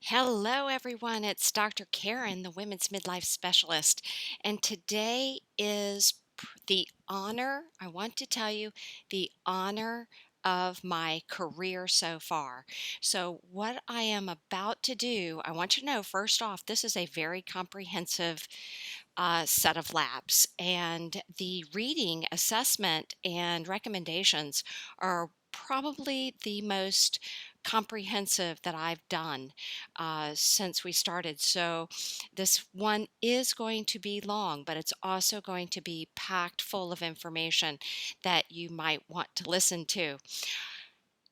Hello, everyone. It's Dr. Karen, the Women's Midlife Specialist. And today is the honor, I want to tell you, the honor of my career so far. So, what I am about to do, I want you to know first off, this is a very comprehensive set of labs, and the reading, assessment, and recommendations are probably the most comprehensive that I've done since we started. So, this one is going to be long, but it's also going to be packed full of information that you might want to listen to.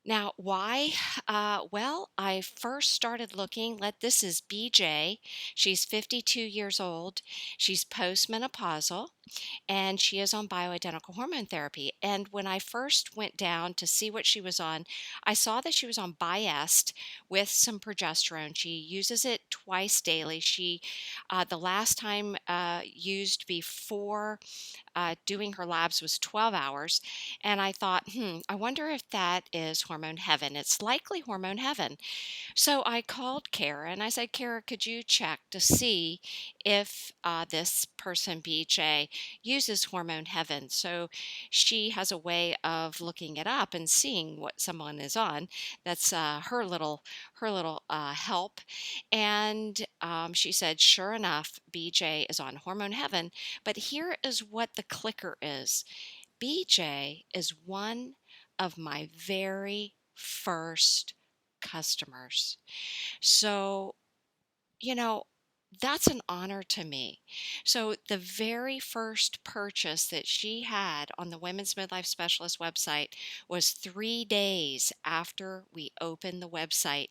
Now, why? Well, I first started looking. This is BJ. She's 52 years old. She's postmenopausal and she is on Bio-Identical Hormone Therapy. And when I first went down to see what she was on, I saw that she was on Biest with some progesterone. She uses it twice daily. The last time used before doing her labs was 12 hours. And I thought, I wonder if that is Hormone Heaven. It's likely Hormone Heaven. So I called Kara and I said, Kara, could you check to see if this person, BJ, uses Hormone Heaven? So she has a way of looking it up and seeing what someone is on. That's her little help. And she said, sure enough, BJ is on Hormone Heaven. But here is what the clicker is. BJ is one of my very first customers. So, you know, that's an honor to me. So, the very first purchase that she had on the Women's Midlife Specialist website was 3 days after we opened the website.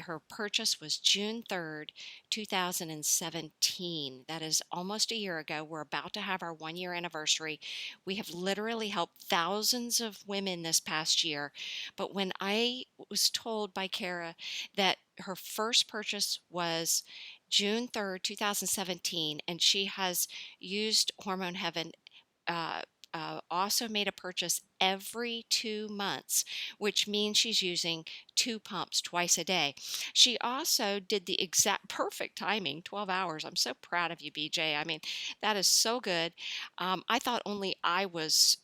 Her purchase was June 3rd, 2017. That is almost a year ago. We're about to have our 1 year anniversary. We have literally helped thousands of women this past year. But when I was told by Kara that her first purchase was June 3rd, 2017, and she has used Hormone Heaven. Also made a purchase every 2 months, which means she's using 2 pumps twice a day. She also did the exact perfect timing, 12 hours. I'm so proud of you, BJ. I mean, that is so good. I thought only I was,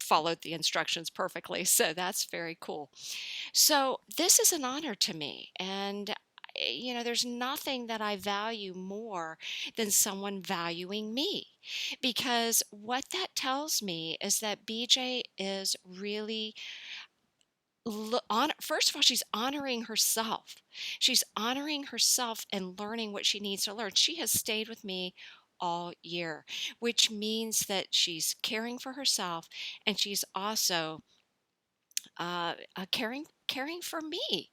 followed the instructions perfectly. So that's very cool. So this is an honor to me. And there's nothing that I value more than someone valuing me, because what that tells me is that BJ is really first of all, she's honoring herself. She's honoring herself and learning what she needs to learn. She has stayed with me all year, which means that she's caring for herself, and she's also caring for me.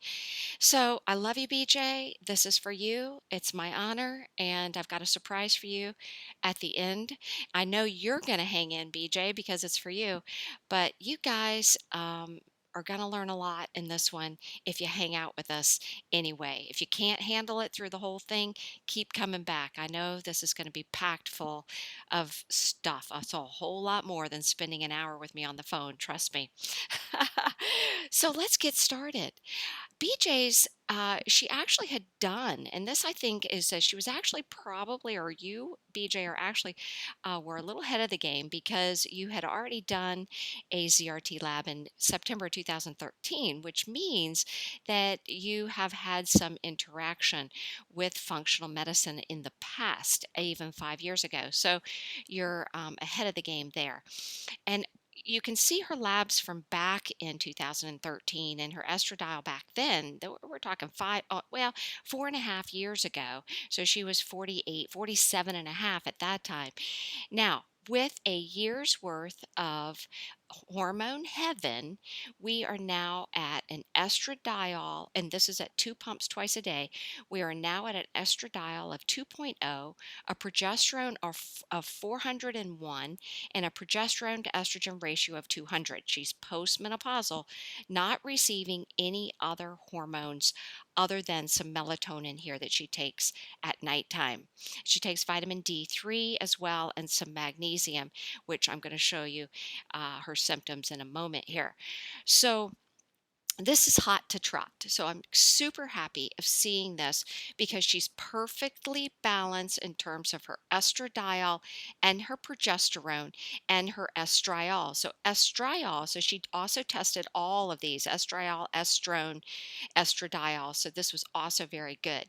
So I love you, BJ. This is for you. It's my honor, and I've got a surprise for you at the end. I know you're going to hang in, BJ, because it's for you, but you guys are going to learn a lot in this one if you hang out with us anyway. If you can't handle it through the whole thing, keep coming back. I know this is going to be packed full of stuff. It's a whole lot more than spending an hour with me on the phone. Trust me. So let's get started. BJ's, she actually had done, and this I think is that she was actually probably, or you, BJ, are actually were a little ahead of the game because you had already done a ZRT lab in September 2013, which means that you have had some interaction with functional medicine in the past, even 5 years ago. So you're ahead of the game there. And you can see her labs from back in 2013 and her estradiol back then. We're talking 4.5 years ago. So she was 48, 47 and a half at that time. Now, with a year's worth of Hormone Heaven, we are now at an estradiol, and this is at 2 pumps twice a day. We are now at an estradiol of 2.0, a progesterone of 401, and a progesterone to estrogen ratio of 200. She's postmenopausal, not receiving any other hormones other than some melatonin here that she takes at nighttime. She takes vitamin D3 as well and some magnesium, which I'm going to show you her symptoms in a moment here. So This is hot to trot. So I'm super happy of seeing this because she's perfectly balanced in terms of her estradiol and her progesterone and her estriol. So estriol, so she also tested all of these estriol, estrone, estradiol. So this was also very good.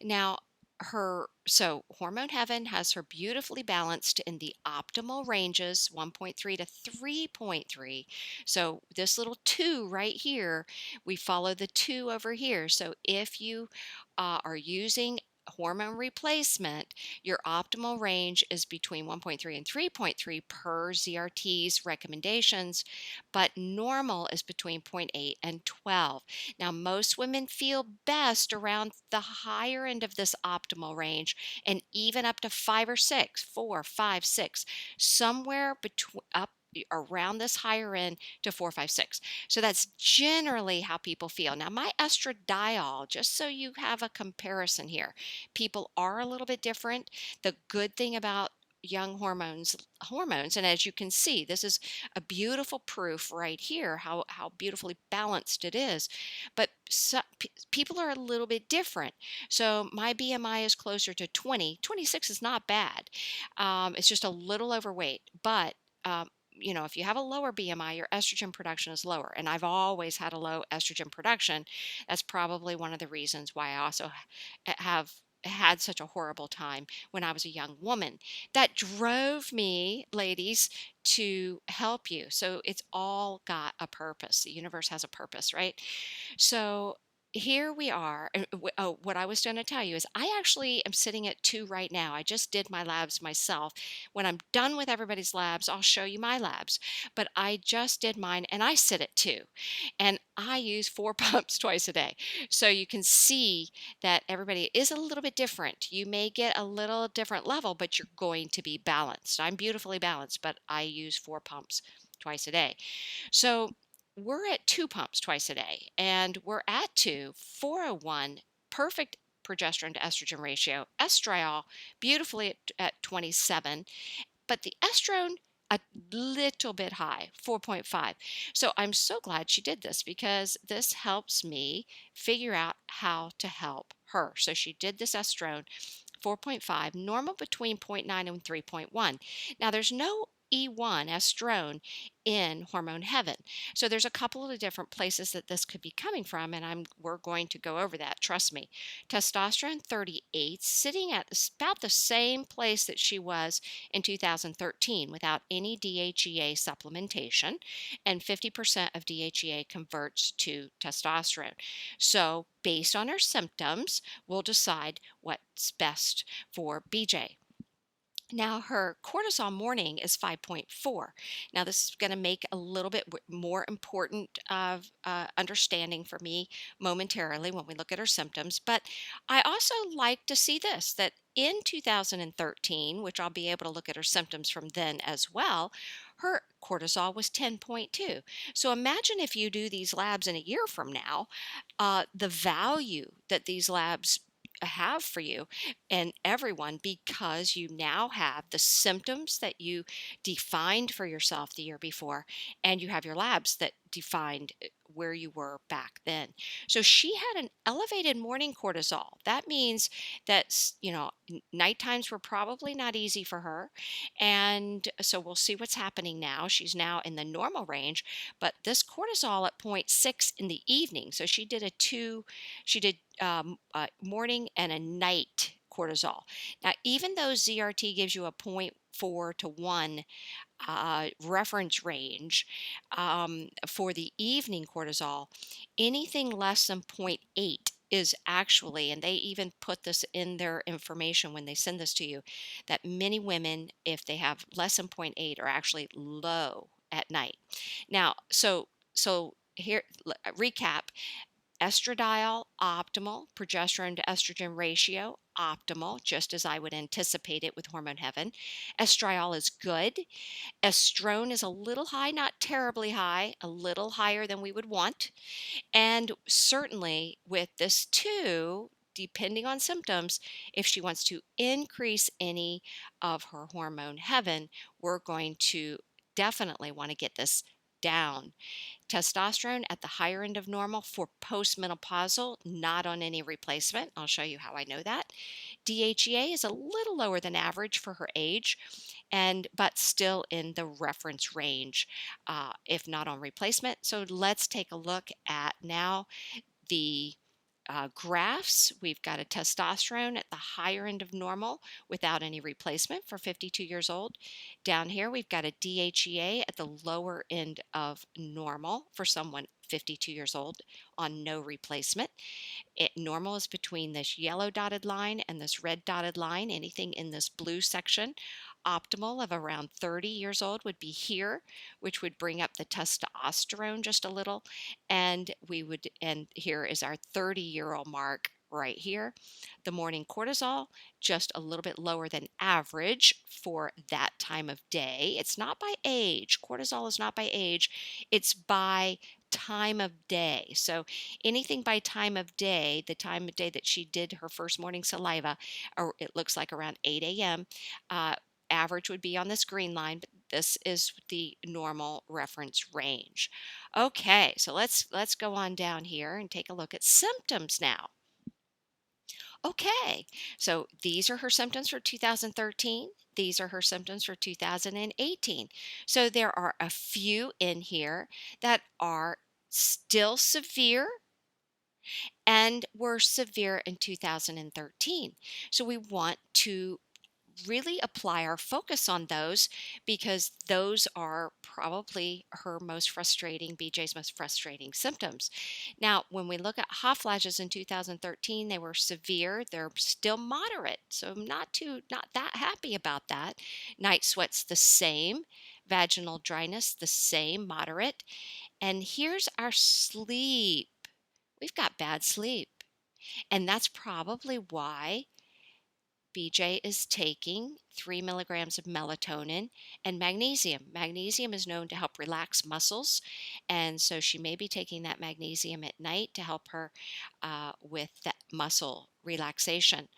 Now, Hormone Heaven has her beautifully balanced in the optimal ranges 1.3 to 3.3. So this little 2 right here, we follow the 2 over here. So if you are using hormone replacement, your optimal range is between 1.3 and 3.3 per ZRT's recommendations, but normal is between zero point 0.8 and 12. Now, most women feel best around the higher end of this optimal range and even up to 5 or 6, 4, 5, 6, somewhere between up around this higher end to 4, 5, 6. So that's generally how people feel. Now, my estradiol, just so you have a comparison here, people are a little bit different. The good thing about young hormones, and as you can see, this is a beautiful proof right here how beautifully balanced it is, but people are a little bit different. So my BMI is closer to 20. 26 is not bad. It's just a little overweight, but if you have a lower BMI, your estrogen production is lower. And I've always had a low estrogen production. That's probably one of the reasons why I also have had such a horrible time when I was a young woman. That drove me, ladies, to help you. So it's all got a purpose. The universe has a purpose, right? So here we are. Oh, what I was going to tell you is I actually am sitting at 2 right now. I just did my labs myself. When I'm done with everybody's labs, I'll show you my labs. But I just did mine and I sit at 2. And I use 4 pumps twice a day. So you can see that everybody is a little bit different. You may get a little different level, but you're going to be balanced. I'm beautifully balanced, but I use 4 pumps twice a day. So we're at 2 pumps twice a day, and we're at 401, perfect progesterone to estrogen ratio, estriol beautifully at 27, but the estrone a little bit high, 4.5. So I'm so glad she did this because this helps me figure out how to help her. So she did this estrone 4.5, normal between zero point 0.9 and 3.1. Now there's no E1 estrone in Hormone Heaven. So there's a couple of different places that this could be coming from, and we're going to go over that. Trust me. Testosterone 38, sitting at about the same place that she was in 2013 without any DHEA supplementation, and 50% of DHEA converts to testosterone. So based on her symptoms, we'll decide what's best for BJ. Now, her cortisol morning is 5.4. Now, this is going to make a little bit more important of understanding for me momentarily when we look at her symptoms. But I also like to see this that in 2013, which I'll be able to look at her symptoms from then as well, her cortisol was 10.2. So imagine if you do these labs in a year from now, the value that these labs have for you and everyone because you now have the symptoms that you defined for yourself the year before, and you have your labs that defined where you were back then. So she had an elevated morning cortisol. That means that night times were probably not easy for her, and so we'll see what's happening now. She's now in the normal range, but this cortisol at zero point 0.6 in the evening. So she did a 2. She did morning and a night cortisol. Now, even though ZRT gives you a zero point 0.4 to 1 reference range for the evening cortisol, anything less than zero point 0.8 is actually, and they even put this in their information when they send this to you, that many women, if they have less than zero point 0.8, are actually low at night. Now, so here, recap. Estradiol, optimal. Progesterone to estrogen ratio, optimal, just as I would anticipate it with Hormone Heaven. Estriol is good. Estrone is a little high, not terribly high, a little higher than we would want. And certainly with this too, depending on symptoms, if she wants to increase any of her Hormone Heaven, we're going to definitely want to get this down. Testosterone at the higher end of normal for postmenopausal, not on any replacement. I'll show you how I know that. DHEA is a little lower than average for her age, and but still in the reference range, if not on replacement. So let's take a look at now the graphs. We've got a testosterone at the higher end of normal without any replacement for 52 years old. Down here, we've got a DHEA at the lower end of normal for someone 52 years old on no replacement. Normal is between this yellow dotted line and this red dotted line. Anything in this blue section, optimal of around 30 years old would be here, which would bring up the testosterone just a little. And here is our 30-year-old mark right here. The morning cortisol, just a little bit lower than average for that time of day. It's not by age. Cortisol is not by age. It's by time of day. So anything by time of day, the time of day that she did her first morning saliva, or it looks like around 8 a.m., average would be on this green line, but this is the normal reference range. Okay, so let's go on down here and take a look at symptoms now. Okay, so these are her symptoms for 2013. These are her symptoms for 2018. So there are a few in here that are still severe and were severe in 2013. So we want to really apply our focus on those because those are probably her most frustrating, BJ's most frustrating symptoms. Now, when we look at hot flashes in 2013, they were severe. They're still moderate, so I'm not that happy about that. Night sweats the same, vaginal dryness the same, moderate. And here's our sleep. We've got bad sleep. And that's probably why BJ is taking 3 milligrams of melatonin and magnesium. Magnesium is known to help relax muscles, and so she may be taking that magnesium at night to help her with that muscle relaxation.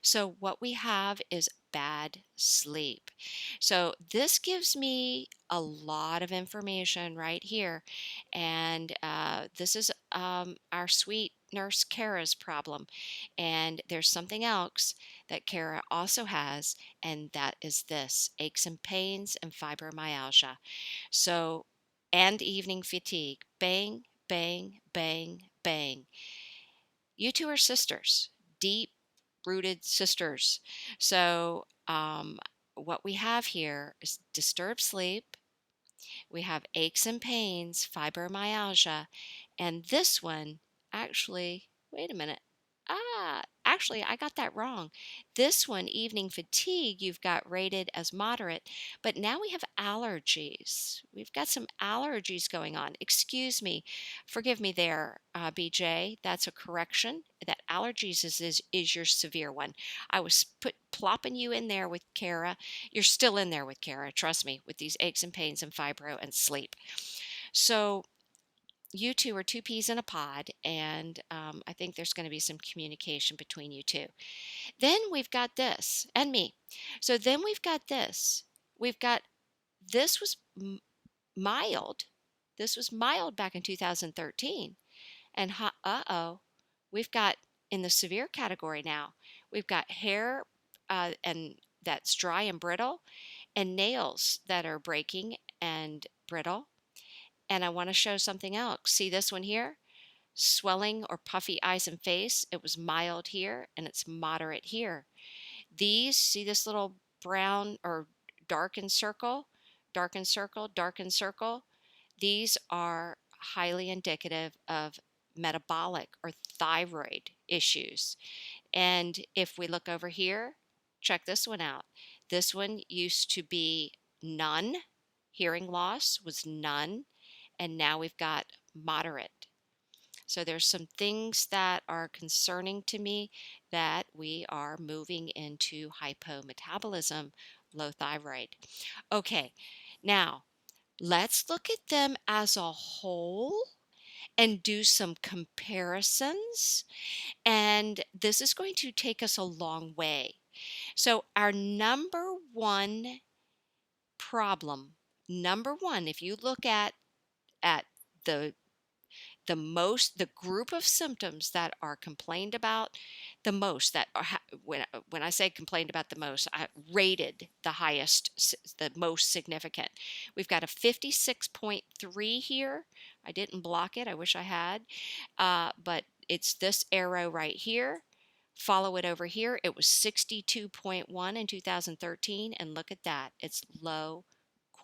So, what we have is bad sleep. So, this gives me a lot of information right here. And this is our sweet nurse Kara's problem. And there's something else that Kara also has, and that is this aches and pains and fibromyalgia. So, and evening fatigue. Bang, bang, bang, bang. You two are sisters, deep rooted sisters. So, what we have here is disturbed sleep. We have aches and pains, fibromyalgia, and this one actually, wait a minute. Actually, I got that wrong. This one, evening fatigue, you've got rated as moderate, but now we have allergies. We've got some allergies going on. Excuse me, forgive me there, BJ. That's a correction. That allergies is your severe one. I was plopping you in there with Kara. You're still in there with Kara, trust me, with these aches and pains and fibro and sleep. So you two are two peas in a pod, and I think there's going to be some communication between you two. Then we've got this, and me. So then we've got this. We've got this was mild. This was mild back in 2013, and we've got in the severe category now. We've got hair and that's dry and brittle, and nails that are breaking and brittle. And I want to show something else. See this one here? Swelling or puffy eyes and face. It was mild here and it's moderate here. These, see this little brown or darkened circle, darkened circle, darkened circle? These are highly indicative of metabolic or thyroid issues. And if we look over here, check this one out. This one used to be none. Hearing loss was none. And now we've got moderate. So there's some things that are concerning to me that we are moving into hypometabolism, low thyroid. Okay, now let's look at them as a whole and do some comparisons. And this is going to take us a long way. So our number one problem, number one, if you look at at the the group of symptoms that are complained about the most, that are when I say complained about the most, I rated the highest, the most significant. We've got a 56.3 here. I didn't block it. I wish I had. But it's this arrow right here. Follow it over here. It was 62.1 in 2013, and look at that. It's low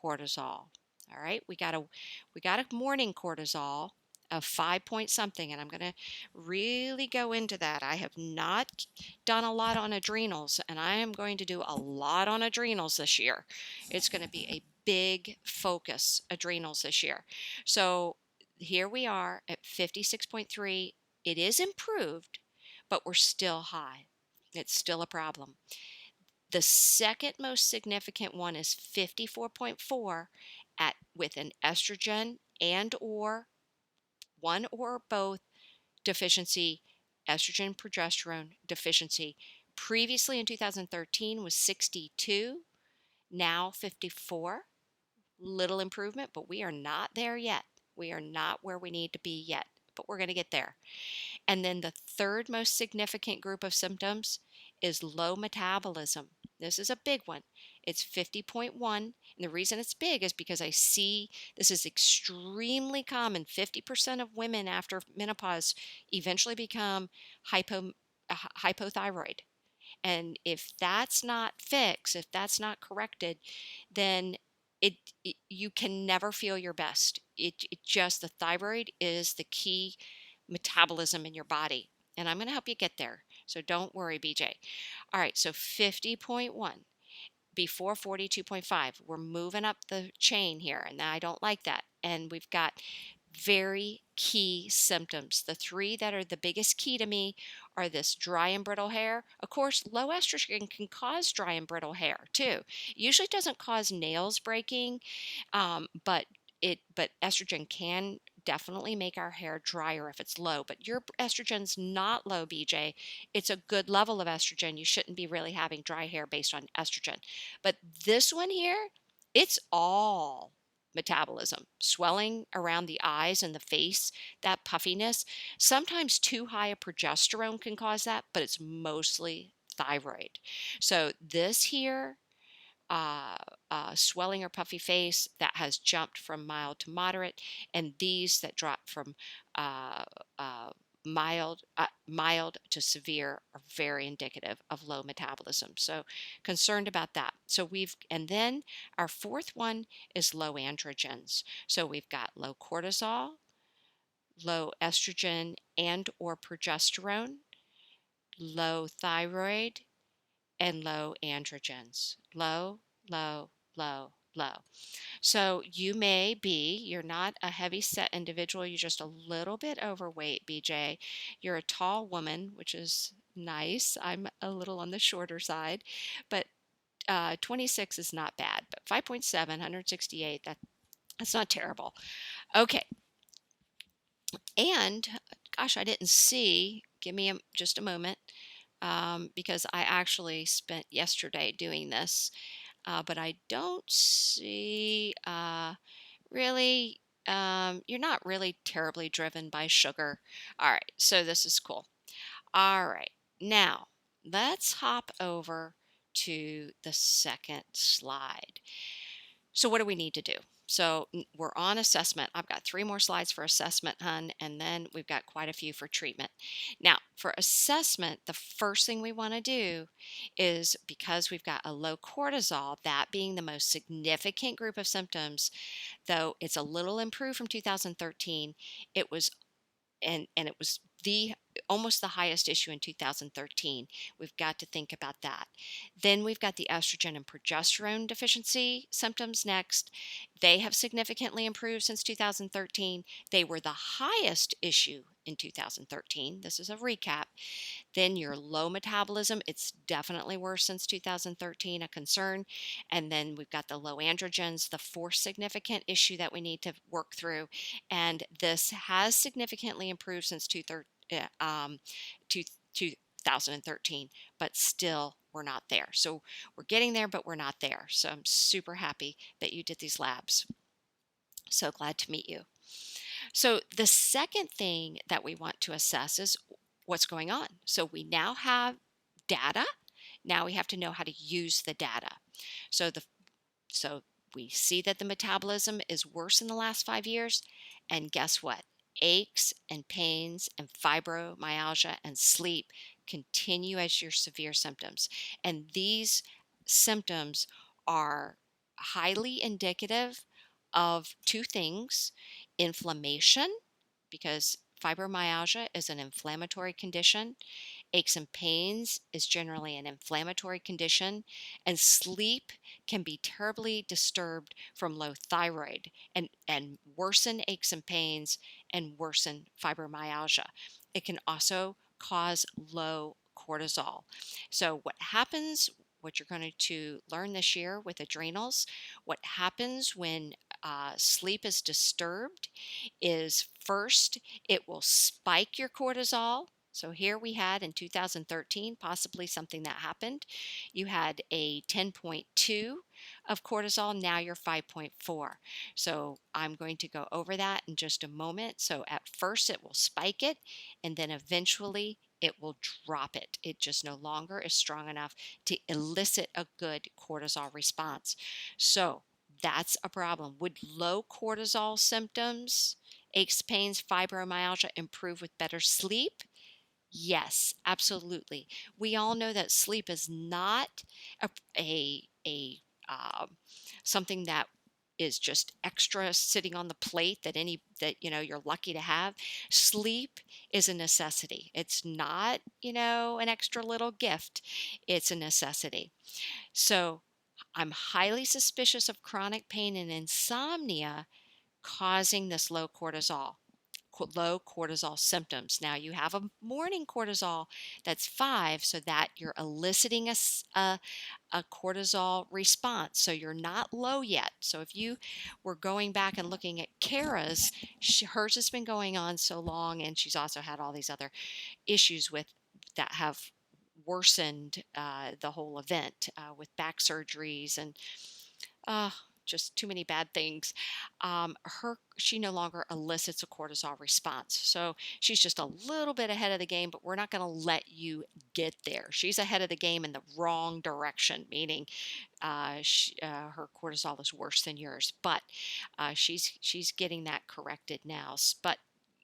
cortisol. All right, we got a morning cortisol of 5 point something, and I'm going to really go into that. I have not done a lot on adrenals, and I am going to do a lot on adrenals this year. It's going to be a big focus, adrenals, this year. So here we are at 56.3. It is improved, but we're still high. It's still a problem. The second most significant one is 54.4 with an estrogen and or one or both deficiency, estrogen progesterone deficiency. Previously in 2013 was 62, now 54. Little improvement, but we are not there yet. We are not where we need to be yet, but we're going to get there. And then the third most significant group of symptoms is low metabolism. This is a big one. It's 50.1. And the reason it's big is because I see this is extremely common. 50% of women after menopause eventually become hypothyroid. And if that's not fixed, if that's not corrected, then you can never feel your best. It just, the thyroid is the key metabolism in your body. And I'm going to help you get there. So don't worry, BJ. All right, so 50.1 before 42.5. We're moving up the chain here, and I don't like that. And we've got very key symptoms. The three that are the biggest key to me are this dry and brittle hair. Of course, low estrogen can cause dry and brittle hair too. It usually doesn't cause nails breaking, but estrogen can definitely make our hair drier if it's low. But your estrogen's not low, BJ. It's a good level of estrogen. You shouldn't be really having dry hair based on estrogen. But this one here, it's all metabolism, swelling around the eyes and the face, that puffiness. Sometimes too high a progesterone can cause that, but it's mostly thyroid. So this here, uh, swelling or puffy face that has jumped from mild to moderate, and these that drop from uh, uh, mild to severe are very indicative of low metabolism. So concerned about that. And then our fourth one is low androgens. So we've got low cortisol, low estrogen and or progesterone, low thyroid, and low androgens. Low, low, low, low. So you're not a heavy set individual, you're just a little bit overweight, BJ. You're a tall woman, which is nice. I'm a little on the shorter side, but 26 is not bad. But 5.7, 168, that's not terrible. Okay. And gosh, I didn't see, give me just a moment, because I actually spent yesterday doing this. But I don't see really, you're not really terribly driven by sugar. All right, so this is cool. All right, now let's hop over to the second slide. So, what do we need to do? So, we're on assessment. I've got 3 more slides for assessment, hun, and then we've got quite a few for treatment. Now, for assessment, the first thing we want to do is, because we've got a low cortisol, that being the most significant group of symptoms, though it's a little improved from 2013, it was it was the almost the highest issue in 2013. We've got to think about that. Then we've got the estrogen and progesterone deficiency symptoms next. They have significantly improved since 2013. They were the highest issue in 2013. This is a recap. Then your low metabolism, it's definitely worse since 2013, a concern. And then we've got the low androgens, the fourth significant issue that we need to work through. And this has significantly improved since 2013, but still we're not there. So we're getting there, but we're not there. So I'm super happy that you did these labs. So glad to meet you. So the second thing that we want to assess is what's going on. So we now have data. Now we have to know how to use the data. So the so we see that the metabolism is worse in the last 5 years. And guess what? Aches and pains and fibromyalgia and sleep continue as your severe symptoms. And these symptoms are highly indicative of two things: inflammation, because fibromyalgia is an inflammatory condition. Aches and pains is generally an inflammatory condition, and sleep can be terribly disturbed from low thyroid and worsen aches and pains and worsen fibromyalgia. It can also cause low cortisol. So, what you're going to learn this year with adrenals, what happens when sleep is disturbed is first, it will spike your cortisol. So here we had in 2013, possibly something that happened. You had a 10.2 of cortisol, now you're 5.4. So I'm going to go over that in just a moment. So at first it will spike it, and then eventually it will drop it. It just no longer is strong enough to elicit a good cortisol response. So that's a problem. Would low cortisol symptoms, aches, pains, fibromyalgia improve with better sleep? Yes, absolutely. We all know that sleep is not a, a something that is just extra sitting on the plate that you're lucky to have. Sleep is a necessity. It's not, an extra little gift. It's a necessity. So, I'm highly suspicious of chronic pain and insomnia causing this low cortisol symptoms. Now you have a morning cortisol that's 5, so that you're eliciting a cortisol response. So you're not low yet. So if you were going back and looking at Kara's, hers has been going on so long, and she's also had all these other issues with that have worsened the whole event with back surgeries and uh, just too many bad things. She no longer elicits a cortisol response, so she's just a little bit ahead of the game. But we're not going to let you get there. She's ahead of the game in the wrong direction, meaning her cortisol is worse than yours. But she's getting that corrected now. But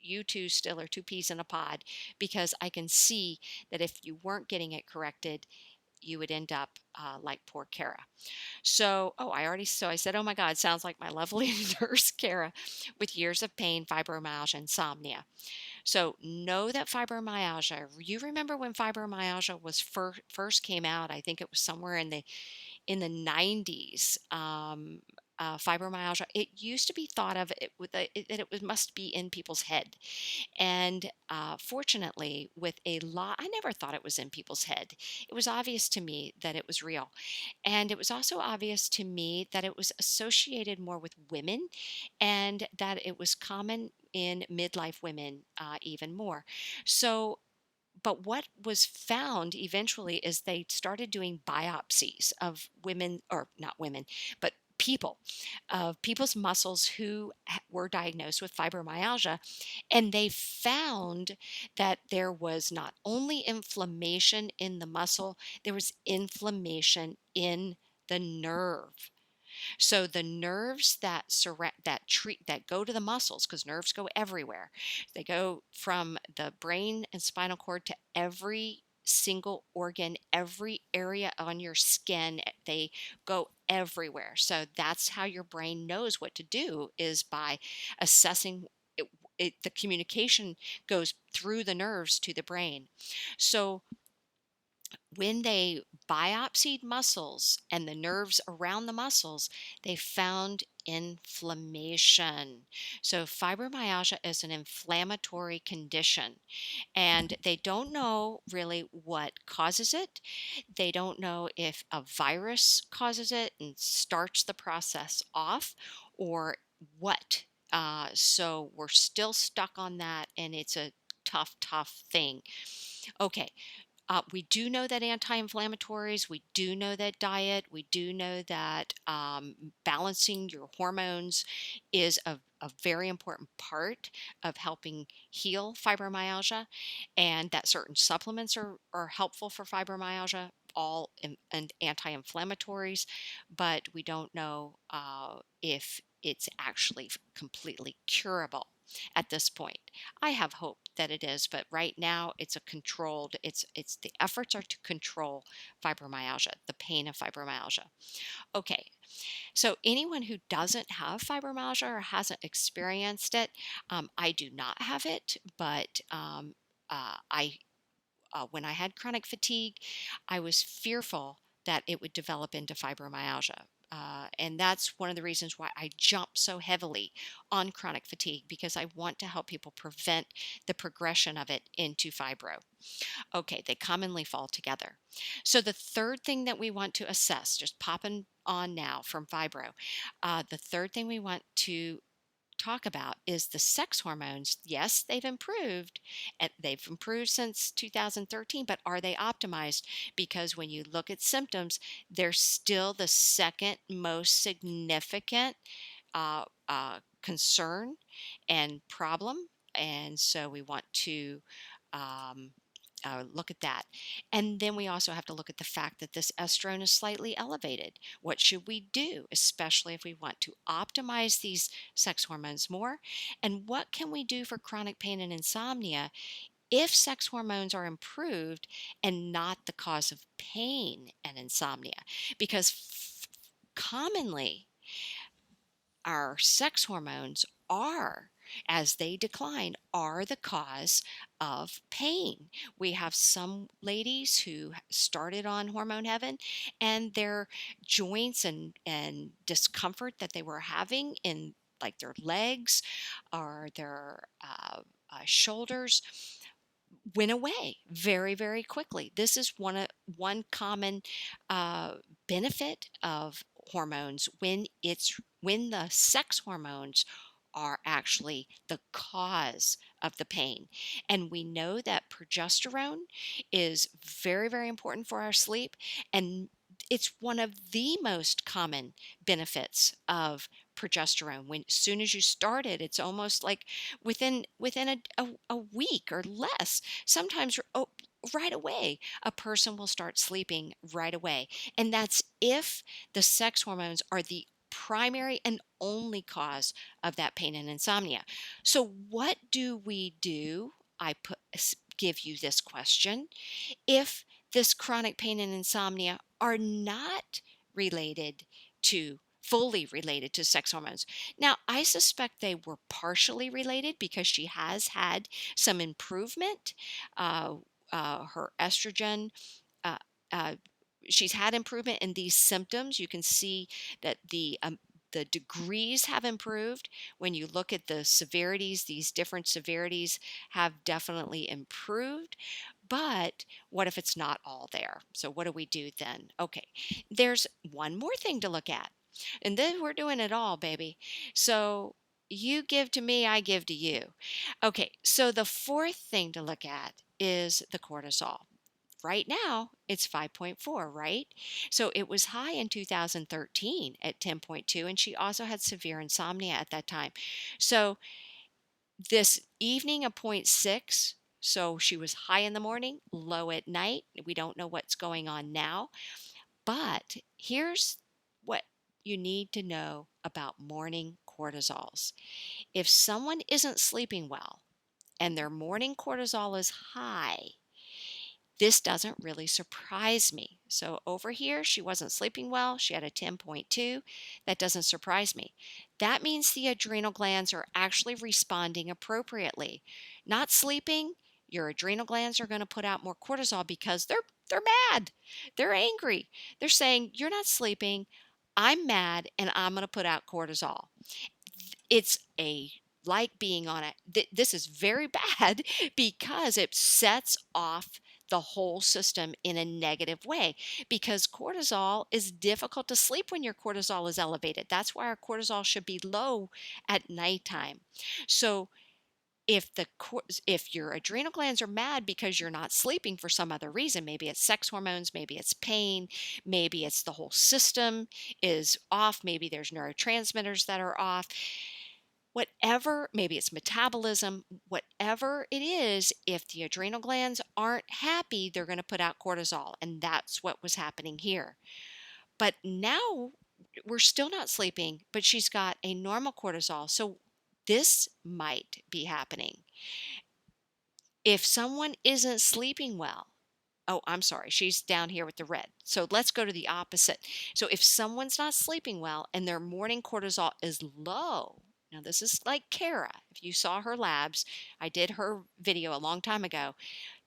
you two still are two peas in a pod, because I can see that if you weren't getting it corrected, you would end up like poor Kara. So, I said, oh my God, sounds like my lovely nurse, Kara, with years of pain, fibromyalgia, insomnia. So, know that fibromyalgia, you remember when fibromyalgia was first came out? I think it was somewhere in the 90s. Fibromyalgia, it used to be thought of that it must be in people's head. And fortunately, with a lot, I never thought it was in people's head. It was obvious to me that it was real. And it was also obvious to me that it was associated more with women, and that it was common in midlife women even more. So, but what was found eventually is they started doing biopsies of women, or not women, but of people's muscles who were diagnosed with fibromyalgia, and they found that there was not only inflammation in the muscle, there was inflammation in the nerve. So the nerves that go to the muscles, because nerves go everywhere. They go from the brain and spinal cord to every single organ, every area on your skin. They go everywhere. So that's how your brain knows what to do, is by assessing the communication goes through the nerves to the brain. So when they biopsied muscles and the nerves around the muscles, they found inflammation. So, fibromyalgia is an inflammatory condition, and they don't know really what causes it. They don't know if a virus causes it and starts the process off, or what. So, we're still stuck on that, and it's a tough thing. Okay, We do know that anti-inflammatories, we do know that diet, we do know that balancing your hormones is a very important part of helping heal fibromyalgia, and that certain supplements are helpful for fibromyalgia, and anti-inflammatories, but we don't know if it's actually completely curable at this point. I have hope that it is, but right now it's a controlled, it's the efforts are to control fibromyalgia, the pain of fibromyalgia. Okay, so anyone who doesn't have fibromyalgia or hasn't experienced it, I do not have it, but I when I had chronic fatigue, I was fearful that it would develop into fibromyalgia. And that's one of the reasons why I jump so heavily on chronic fatigue, because I want to help people prevent the progression of it into fibro. Okay, they commonly fall together. So, the third thing that we want to assess, just popping on now from fibro, the third thing we want to talk about is the sex hormones. Yes, they've improved, and they've improved since 2013, but are they optimized? Because when you look at symptoms, they're still the second most significant concern and problem. And so we want to um, look at that. And then we also have to look at the fact that this estrogen is slightly elevated. What should we do, especially if we want to optimize these sex hormones more? And what can we do for chronic pain and insomnia if sex hormones are improved and not the cause of pain and insomnia? Because commonly, our sex hormones are, as they decline, are the cause of pain. We have some ladies who started on Hormone Heaven, and their joints and discomfort that they were having in like their legs or their shoulders went away very, very quickly. This is one common uh, benefit of hormones when the sex hormones are actually the cause of the pain. And we know that progesterone is very, very important for our sleep, and it's one of the most common benefits of progesterone. When as soon as you start it, it's almost like within a week or less, sometimes right away, a person will start sleeping right away. And that's if the sex hormones are the primary and only cause of that pain and insomnia. So, what do we do? Give you this question. If this chronic pain and insomnia are not related fully related to sex hormones. Now, I suspect they were partially related because she has had some improvement. Uh, her estrogen, uh, uh, she's had improvement in these symptoms. You can see that the degrees have improved. When you look at the severities, these different severities have definitely improved. But what if it's not all there? So, what do we do then? Okay, there's one more thing to look at. And then we're doing it all, baby. So, you give to me, I give to you. Okay, so the fourth thing to look at is the cortisol. Right now, it's 5.4, right? So it was high in 2013 at 10.2, and she also had severe insomnia at that time. So this evening of point 0.6, so she was high in the morning, low at night. We don't know what's going on now, but here's what you need to know about morning cortisols. If someone isn't sleeping well and their morning cortisol is high, this doesn't really surprise me. So over here, she wasn't sleeping well. She had a 10.2. That doesn't surprise me. That means the adrenal glands are actually responding appropriately. Not sleeping, your adrenal glands are going to put out more cortisol because they're mad. They're angry. They're saying, "You're not sleeping. I'm mad and I'm going to put out cortisol." It's a like being on it. This is very bad because it sets off the whole system in a negative way, because cortisol is difficult to sleep when your cortisol is elevated. That's why our cortisol should be low at nighttime. So if your adrenal glands are mad because you're not sleeping for some other reason, maybe it's sex hormones, maybe it's pain, maybe it's the whole system is off, maybe there's neurotransmitters that are off, whatever, maybe it's metabolism, whatever it is, if the adrenal glands aren't happy, they're going to put out cortisol. And that's what was happening here. But now we're still not sleeping, but she's got a normal cortisol. So this might be happening. If someone isn't sleeping well, oh, I'm sorry, she's down here with the red. So let's go to the opposite. So if someone's not sleeping well and their morning cortisol is low, now this is like Kara. If you saw her labs, I did her video a long time ago.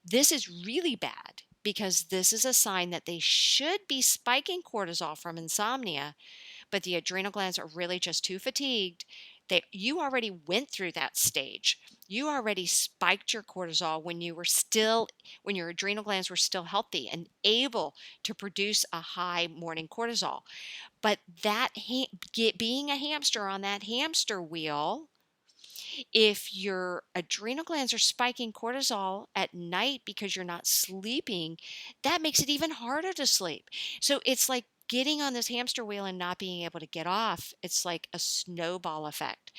This is really bad because this is a sign that they should be spiking cortisol from insomnia, but the adrenal glands are really just too fatigued. You already went through that stage. You already spiked your cortisol when when your adrenal glands were still healthy and able to produce a high morning cortisol. But being a hamster on that hamster wheel, if your adrenal glands are spiking cortisol at night because you're not sleeping, that makes it even harder to sleep. So it's like getting on this hamster wheel and not being able to get off. It's like a snowball effect.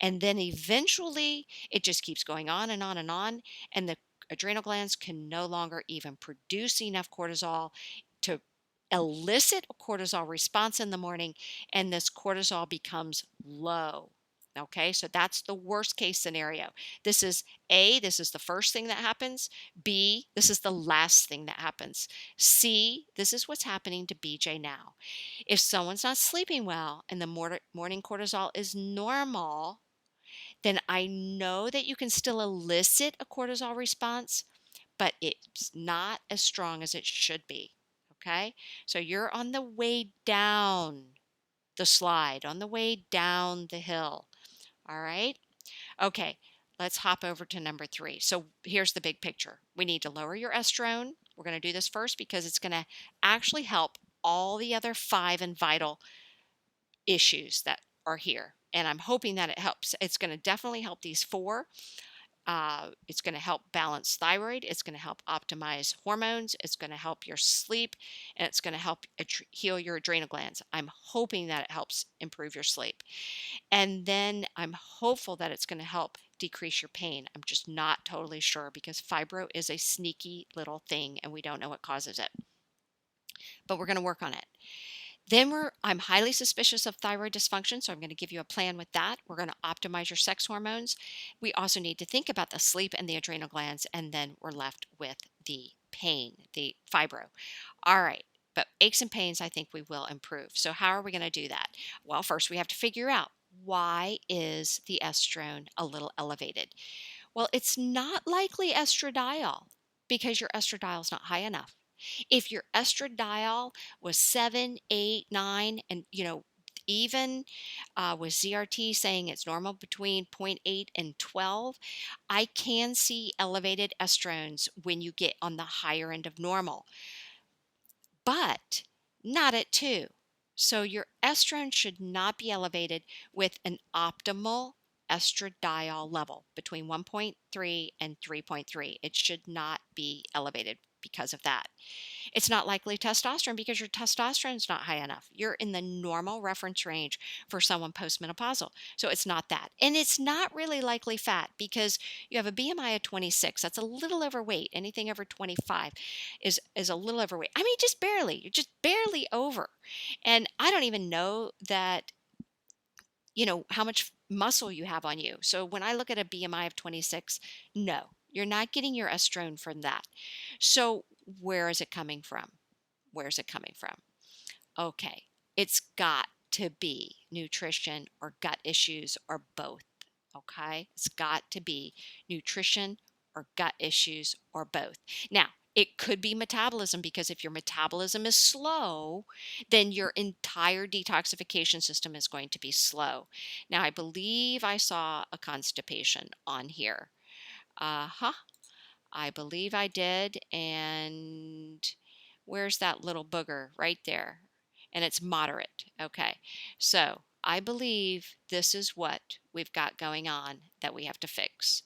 And then eventually it just keeps going on and on and on. And the adrenal glands can no longer even produce enough cortisol to elicit a cortisol response in the morning. And this cortisol becomes low. Okay, so that's the worst case scenario. This is this is the first thing that happens. B, this is the last thing that happens. C, this is what's happening to BJ now. If someone's not sleeping well and the morning cortisol is normal, then I know that you can still elicit a cortisol response, but it's not as strong as it should be. Okay, so you're on the way down the slide, on the way down the hill. All right. Okay. Let's hop over to number 3. So here's the big picture. We need to lower your estrone. We're going to do this first because it's going to actually help all the other 5 and vital issues that are here. And I'm hoping that it helps. It's going to definitely help these 4. It's going to help balance thyroid. It's going to help optimize hormones. It's going to help your sleep. And it's going to help heal your adrenal glands. I'm hoping that it helps improve your sleep. And then I'm hopeful that it's going to help decrease your pain. I'm just not totally sure because fibro is a sneaky little thing and we don't know what causes it. But we're going to work on it. Then I'm highly suspicious of thyroid dysfunction, so I'm going to give you a plan with that. We're going to optimize your sex hormones. We also need to think about the sleep and the adrenal glands, and then we're left with the pain, the fibro. All right. But aches and pains, I think we will improve. So how are we going to do that? Well, first we have to figure out, why is the estrone a little elevated? Well, it's not likely estradiol because your estradiol is not high enough. If your estradiol was 7, 8, 9, and even with ZRT saying it's normal between zero point 0.8 and 12, I can see elevated estrogens when you get on the higher end of normal, but not at 2. So your estrone should not be elevated with an optimal estradiol level between 1.3 and 3.3. It should not be elevated because of that. It's not likely testosterone because your testosterone is not high enough. You're in the normal reference range for someone postmenopausal. So it's not that. And it's not really likely fat because you have a BMI of 26. That's a little overweight. Anything over 25 is a little overweight. I mean, just barely. You're just barely over. And I don't even know that how much muscle you have on you. So when I look at a BMI of 26, no, you're not getting your estrone from that. So where is it coming from? Where's it coming from? Okay, it's got to be nutrition or gut issues or both. Okay, it's got to be nutrition or gut issues or both. Now, it could be metabolism because if your metabolism is slow, then your entire detoxification system is going to be slow. Now, I believe I saw a constipation on here. I believe I did. And where's that little booger? Right there. And it's moderate. Okay. So I believe this is what we've got going on that we have to fix.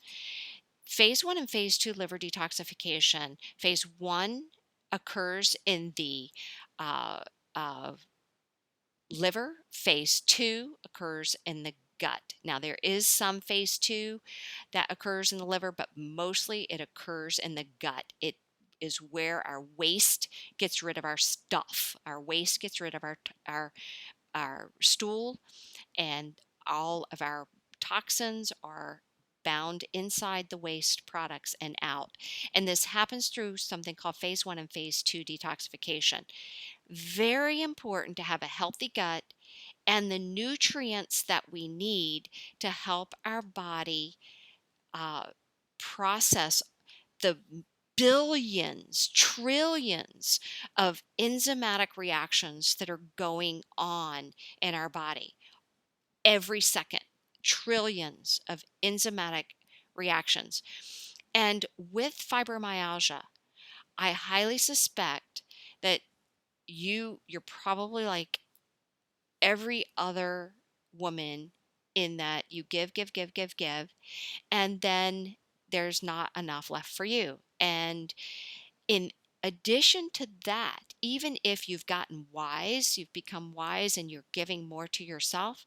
Phase 1 and phase 2 liver detoxification. Phase 1 occurs in the uh, uh, liver. Phase 2 occurs in the gut. Now, there is some phase 2 that occurs in the liver, but mostly it occurs in the gut. It is where our waste gets rid of our stuff. Our waste gets rid of our stool, and all of our toxins are bound inside the waste products and out. And this happens through something called phase 1 and phase 2 detoxification. Very important to have a healthy gut and the nutrients that we need to help our body uh, process the billions, trillions of enzymatic reactions that are going on in our body every second. Trillions of enzymatic reactions. And with fibromyalgia, I highly suspect that you're probably like every other woman in that you give, and then there's not enough left for you. And in addition to that, even if you've gotten wise, you've become wise and you're giving more to yourself,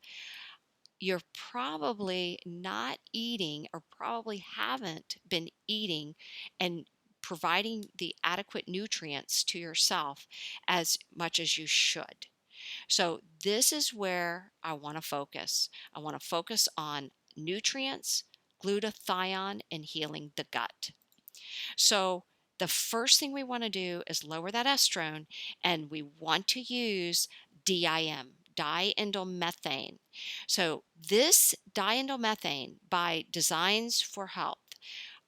you're probably not eating or probably haven't been eating and providing the adequate nutrients to yourself as much as you should. So, this is where I want to focus. I want to focus on nutrients, glutathione, and healing the gut. So, the first thing we want to do is lower that estrone, and we want to use DIM, diindolylmethane. So, this diindolylmethane by Designs for Health,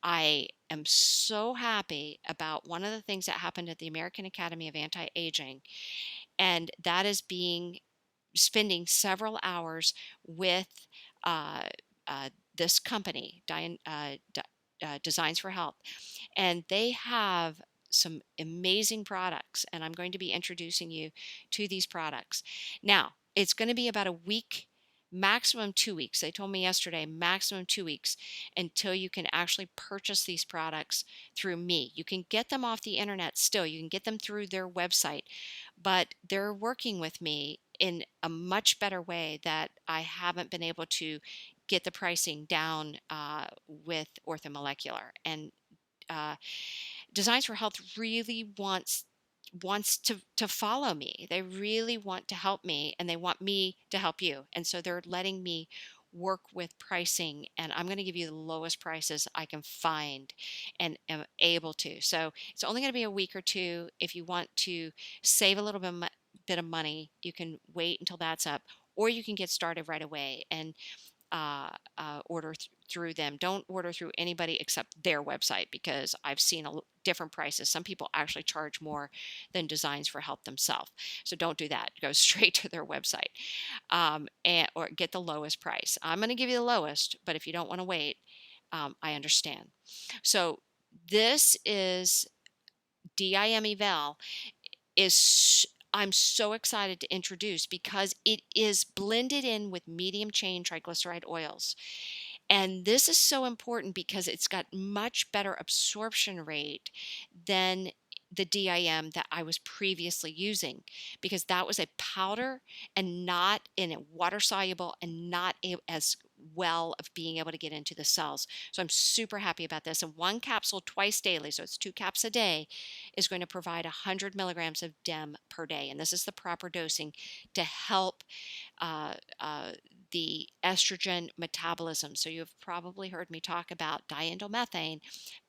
I am so happy about one of the things that happened at the American Academy of Anti-Aging, and that is spending several hours with uh, this company, Designs for Health, and they have some amazing products, and I'm going to be introducing you to these products. Now, it's going to be about a week, maximum 2 weeks. They told me yesterday, maximum 2 weeks until you can actually purchase these products through me. You can get them off the internet still, you can get them through their website, but they're working with me in a much better way that I haven't been able to get the pricing down with orthomolecular. And uh, Designs for Health really wants to follow me. They really want to help me, and they want me to help you. And so they're letting me work with pricing, and I'm going to give you the lowest prices I can find and am able to. So it's only going to be a week or two. If you want to save a little bit of money, you can wait until that's up, or you can get started right away and order through them. Don't order through anybody except their website, because I've seen different prices. Some people actually charge more than Designs for Health themselves. So don't do that. Go straight to their website, or get the lowest price. I'm going to give you the lowest, but if you don't want to wait, I understand. So this is DIM Eval is I'm so excited to introduce because it is blended in with medium chain triglyceride oils. And this is so important because it's got much better absorption rate than the DIM that I was previously using, because that was a powder and not in a water soluble and not as well of being able to get into the cells. So I'm super happy about this. And one capsule twice daily, so it's 2 caps a day, is going to provide 100 milligrams of DIM per day. And this is the proper dosing to help uh, uh, the estrogen metabolism. So you've probably heard me talk about diindolylmethane,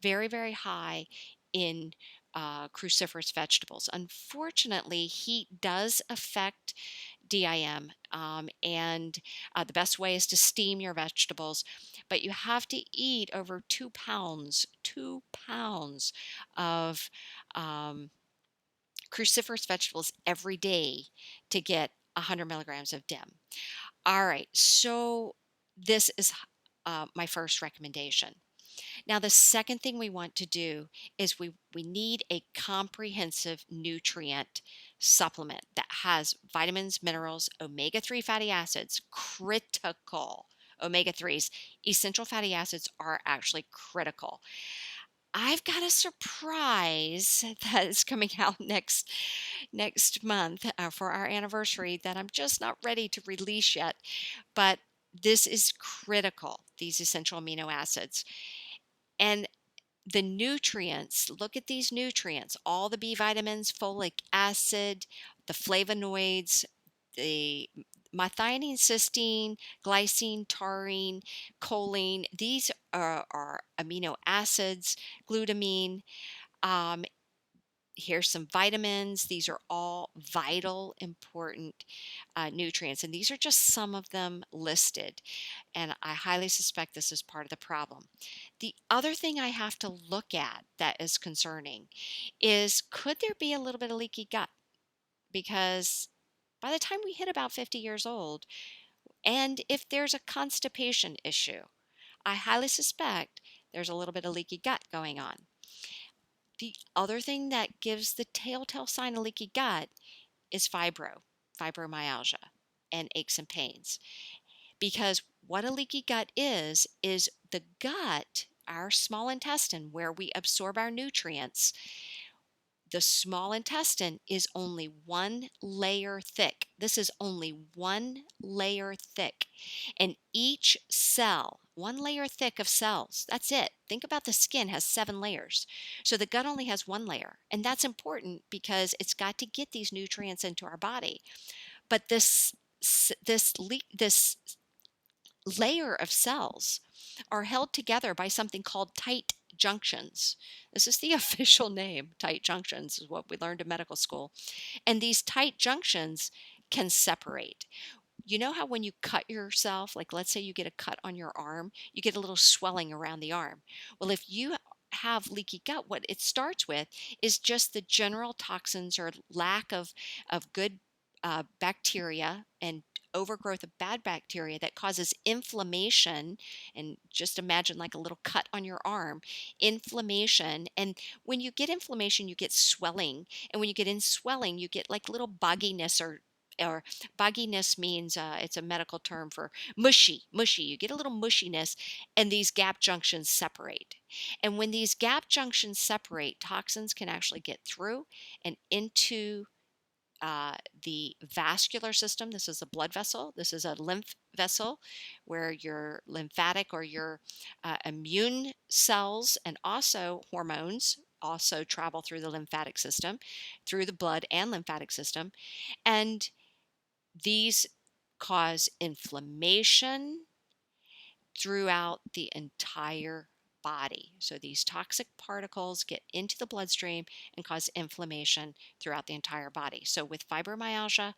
very, very high in cruciferous vegetables. Unfortunately, heat does affect DIM, and the best way is to steam your vegetables, but you have to eat over 2 pounds of um, cruciferous vegetables every day to get 100 milligrams of DIM. All right, so this is my first recommendation. Now, the second thing we want to do is we need a comprehensive nutrient supplement that has vitamins, minerals, omega-3 fatty acids, critical omega-3s. Essential fatty acids are actually critical. I've got a surprise that is coming out next month for our anniversary that I'm just not ready to release yet, but this is critical, these essential amino acids. And the nutrients, look at these nutrients, all the B vitamins, folic acid, the flavonoids, the methionine, cysteine, glycine, taurine, choline. These are amino acids, glutamine. Um, Here's some vitamins. These are all vital, important nutrients. And these are just some of them listed. And I highly suspect this is part of the problem. The other thing I have to look at that is concerning is, could there be a little bit of leaky gut? Because by the time we hit about 50 years old, and if there's a constipation issue, I highly suspect there's a little bit of leaky gut going on. The other thing that gives the telltale sign of leaky gut is fibromyalgia, and aches and pains. Because what a leaky gut is the gut, our small intestine, where we absorb our nutrients. The small intestine is only one layer thick. This is only one layer thick. And each cell, one layer thick of cells, that's it. Think about the skin has 7 layers. So the gut only has one layer. And that's important because it's got to get these nutrients into our body. But this layer of cells are held together by something called tight junctions. This is the official name. Tight junctions is what we learned in medical school. And these tight junctions can separate. You know how when you cut yourself, like let's say you get a cut on your arm, you get a little swelling around the arm. Well, if you have leaky gut, what it starts with is just the general toxins or lack of good bacteria and overgrowth of bad bacteria that causes inflammation. And just imagine like a little cut on your arm, inflammation. And when you get inflammation, you get swelling. And when you get in swelling, you get like little bugginess, or bugginess means it's a medical term for mushy. You get a little mushiness, and these gap junctions separate. And when these gap junctions separate, toxins can actually get through and into the vascular system. This is a blood vessel. This is a lymph vessel where your lymphatic or your immune cells and also hormones also travel through the lymphatic system, through the blood and lymphatic system. And these cause inflammation throughout the entire body. So these toxic particles get into the bloodstream and cause inflammation throughout the entire body. So with fibromyalgia,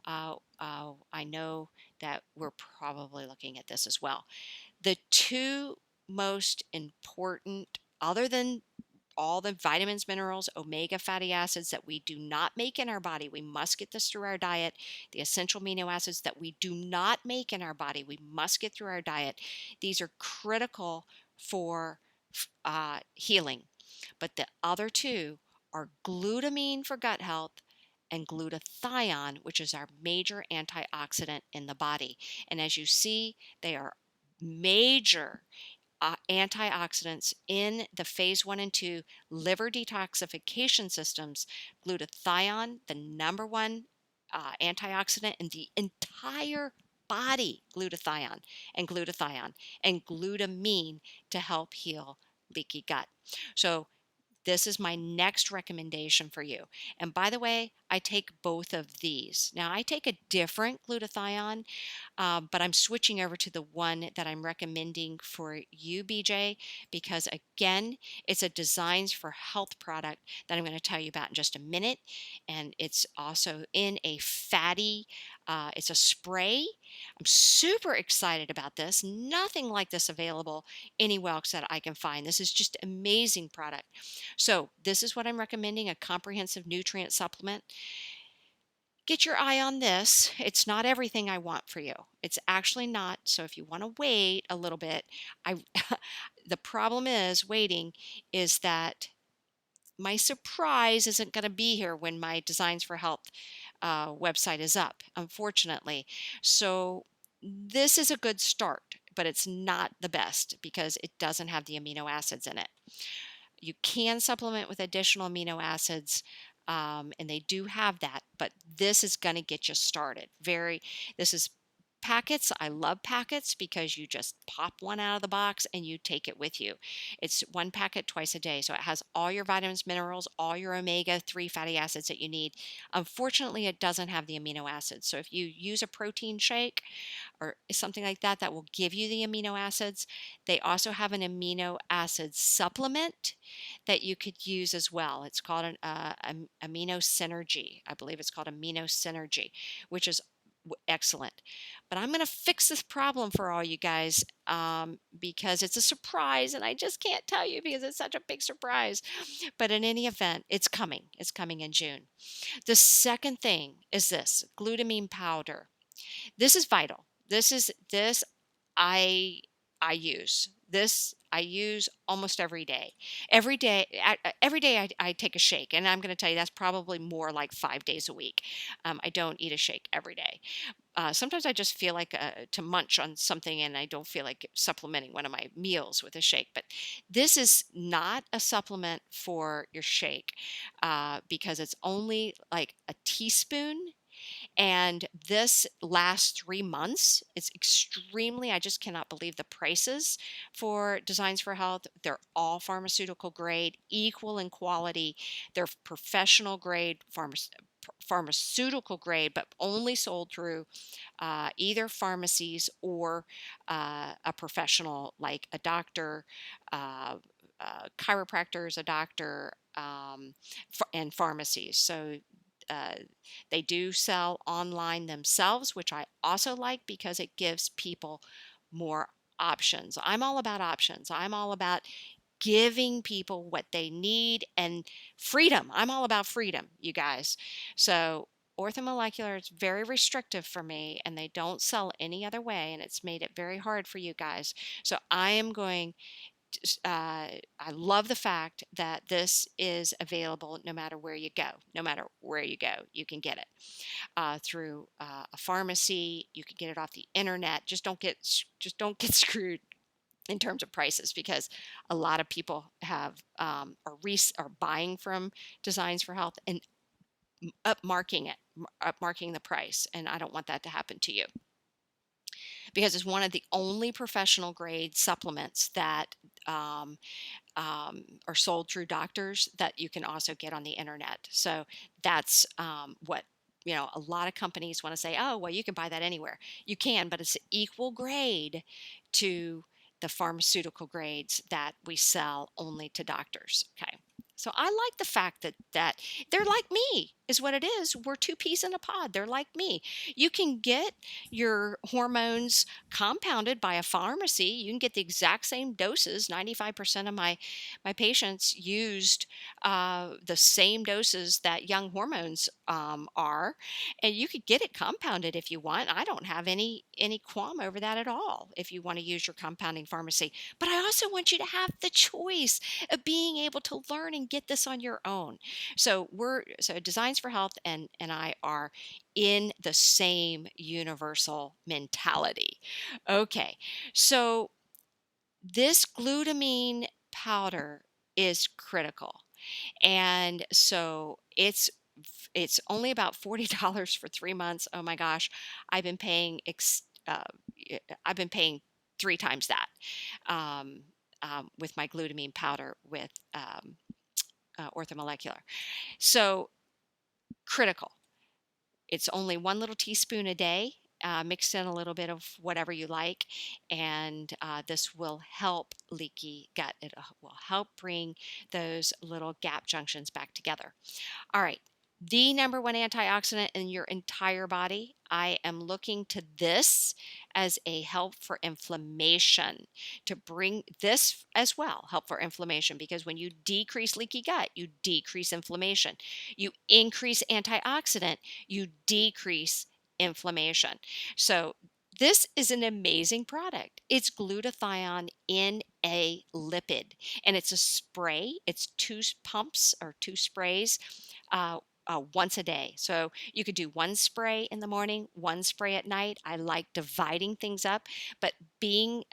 I know that we're probably looking at this as well. The two most important, other than all the vitamins, minerals, omega fatty acids that we do not make in our body. We must get this through our diet. The essential amino acids that we do not make in our body, we must get through our diet. These are critical for healing. But the other two are glutamine for gut health and glutathione, which is our major antioxidant in the body. And as you see, they are major antioxidants in the phase 1 and 2 liver detoxification systems. Glutathione, the number one antioxidant in the entire body, glutathione, and glutamine to help heal leaky gut. So this is my next recommendation for you. And by the way, I take both of these. Now, I take a different glutathione, but I'm switching over to the one that I'm recommending for you, BJ, because again, it's a designs for health product that I'm going to tell you about in just a minute. And it's also in a fatty, it's a spray. I'm super excited about this. Nothing like this available anywhere else that I can find. This is just amazing product. So this is what I'm recommending, a comprehensive nutrient supplement. Get your eye on this. It's not everything I want for you. It's actually not. So if you want to wait a little bit, I the problem is waiting is that my surprise isn't going to be here when my Designs for Health website is up, unfortunately. So this is a good start, but it's not the best because it doesn't have the amino acids in it. You can supplement with additional amino acids, and they do have that, but this is going to get you started. This is packets. I love packets because you just pop one out of the box and you take it with you. It's one packet twice a day. So it has all your vitamins, minerals, all your omega-3 fatty acids that you need. Unfortunately, it doesn't have the amino acids. So if you use a protein shake or something like that, that will give you the amino acids. They also have an amino acid supplement that you could use as well. It's called an amino synergy. I believe it's called amino synergy, which is excellent. But I'm going to fix this problem for all you guys because it's a surprise and I just can't tell you because it's such a big surprise. But in any event, it's coming. It's coming in June. The second thing is this glutamine powder. This is vital. This I I use. This I use almost every day. Every day I take a shake, and I'm going to tell you that's probably more like 5 days a week. I don't eat a shake every day. Sometimes I just feel like to munch on something, and I don't feel like supplementing one of my meals with a shake. But this is not a supplement for your shake because it's only like a teaspoon and this lasts 3 months. It's extremely, I just cannot believe the prices for Designs for Health. They're all pharmaceutical grade, equal in quality. They're professional grade, pharmaceutical grade, but only sold through either pharmacies or a professional like a doctor, chiropractors, a doctor, and pharmacies. So uh, they do sell online themselves, which I also like because it gives people more options. I'm all about options. I'm all about giving people what they need and freedom. I'm all about freedom, you guys. So orthomolecular is very restrictive for me and they don't sell any other way and it's made it very hard for you guys. So I am going I love the fact that this is available no matter where you go. No matter where you go, you can get it through a pharmacy. You can get it off the internet. Just don't get screwed in terms of prices because a lot of people have are buying from Designs for Health and upmarking the price, and I don't want that to happen to you because it's one of the only professional grade supplements that um, are sold through doctors that you can also get on the internet. So that's what a lot of companies want to say, oh, well, you can buy that anywhere. You can, but it's equal grade to the pharmaceutical grades that we sell only to doctors. Okay. So I like the fact that they're like me is what it is. We're two peas in a pod. They're like me. You can get your hormones compounded by a pharmacy. You can get the exact same doses. 95% of my patients used the same doses that young hormones are, and you could get it compounded if you want. I don't have any qualm over that at all if you want to use your compounding pharmacy. But I also want you to have the choice of being able to learn and get this on your own. So Designs for Health and I are in the same universal mentality. Okay, so this glutamine powder is critical. And so it's only about $40 for 3 months. Oh my gosh, I've been paying I've been paying 3 times that with my glutamine powder with orthomolecular. So critical. It's only one little teaspoon a day, mixed in a little bit of whatever you like, and this will help leaky gut. It will help bring those little gap junctions back together. All right. The number one antioxidant in your entire body. I am looking to this as a help for inflammation, to bring this as well, help for inflammation, because when you decrease leaky gut, you decrease inflammation. You increase antioxidant, you decrease inflammation. So this is an amazing product. It's glutathione in a lipid, and it's a spray. It's two pumps or two sprays uh, once a day. So you could do one spray in the morning, one spray at night. I like dividing things up, but being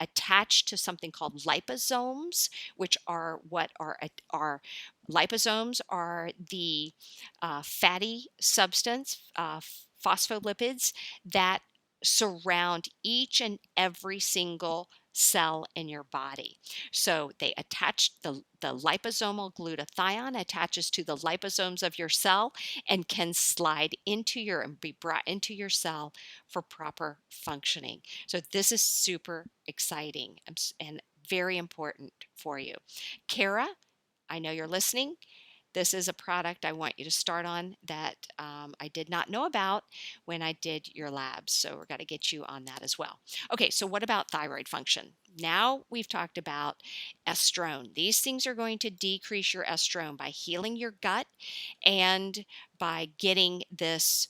attached to something called liposomes, which are what are liposomes are the fatty substance, phospholipids that surround each and every single cell in your body. So they attach the liposomal glutathione attaches to the liposomes of your cell and can slide into your and be brought into your cell for proper functioning. So this is super exciting and very important for you. Kara, I know you're listening. This is a product I want you to start on that I did not know about when I did your labs. So we're going to get you on that as well. Okay, so what about thyroid function? Now we've talked about estrone. These things are going to decrease your estrone by healing your gut and by getting this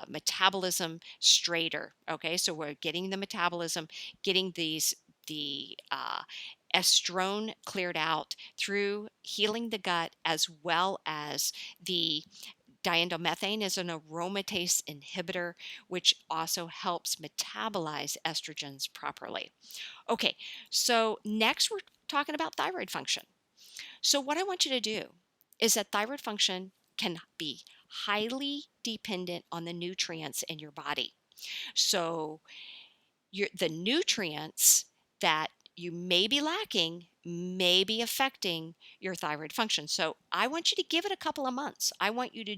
metabolism straighter. Okay, so we're getting the metabolism, getting the estrone cleared out through healing the gut, as well as the diindolylmethane is an aromatase inhibitor, which also helps metabolize estrogens properly. Okay, so next we're talking about thyroid function. So what I want you to do is that thyroid function can be highly dependent on the nutrients in your body. So the nutrients that you may be lacking may be affecting your thyroid function. So I want you to give it a couple of months. I want you to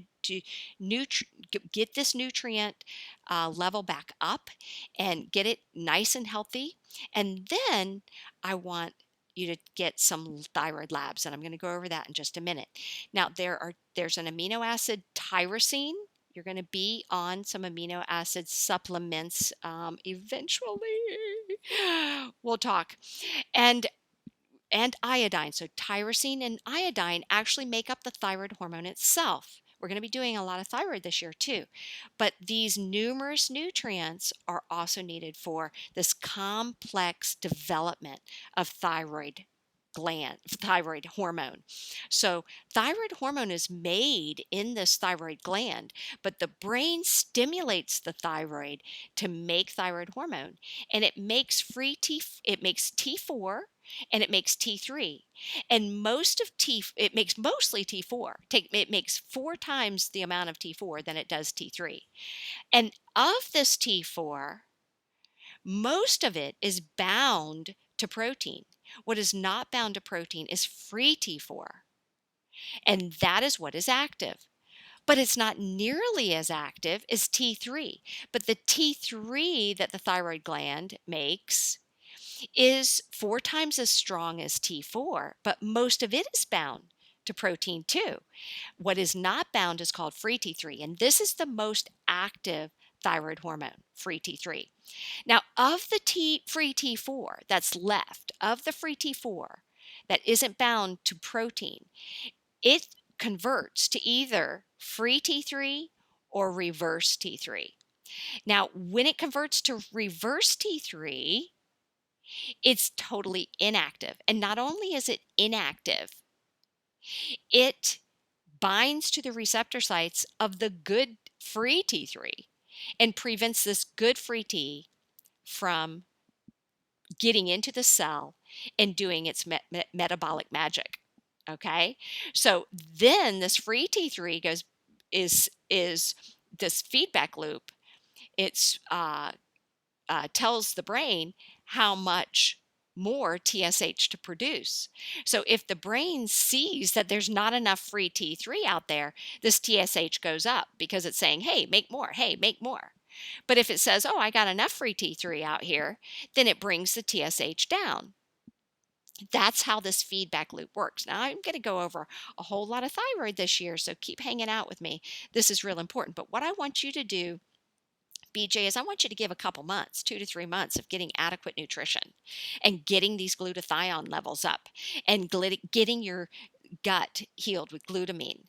get this nutrient level back up and get it nice and healthy. And then I want you to get some thyroid labs, and I'm going to go over that in just a minute. Now there's an amino acid tyrosine. You're going to be on some amino acid supplements eventually. We'll talk. And iodine. So tyrosine and iodine actually make up the thyroid hormone itself. We're going to be doing a lot of thyroid this year too. But these numerous nutrients are also needed for this complex development of thyroid hormone. So thyroid hormone is made in this thyroid gland, but the brain stimulates the thyroid to make thyroid hormone, and it makes T4 and it makes T3. And it makes mostly T4. It makes 4 times the amount of T4 than it does T3. And of this T4, most of it is bound to protein. What is not bound to protein is free T4, and that is what is active. But it's not nearly as active as T3. But the T3 that the thyroid gland makes is 4 times as strong as T4, but most of it is bound to protein too. What is not bound is called free T3, and this is the most active thyroid hormone, free T3. Now, of the free T4 that's left, of the free T4 that isn't bound to protein, it converts to either free T3 or reverse T3. Now, when it converts to reverse T3, it's totally inactive. And not only is it inactive, it binds to the receptor sites of the good free T3 and prevents this good free T from getting into the cell and doing its metabolic magic. Okay, so then this free T3 is this feedback loop. It's tells the brain how much more TSH to produce. So if the brain sees that there's not enough free T3 out there, this TSH goes up because it's saying, hey, make more, hey, make more. But if it says, oh, I got enough free T3 out here, then it brings the TSH down. That's how this feedback loop works. Now, I'm going to go over a whole lot of thyroid this year, so keep hanging out with me. This is real important. But what I want you to do, BJ, is I want you to give a couple months, 2 to 3 months of getting adequate nutrition and getting these glutathione levels up and getting your gut healed with glutamine.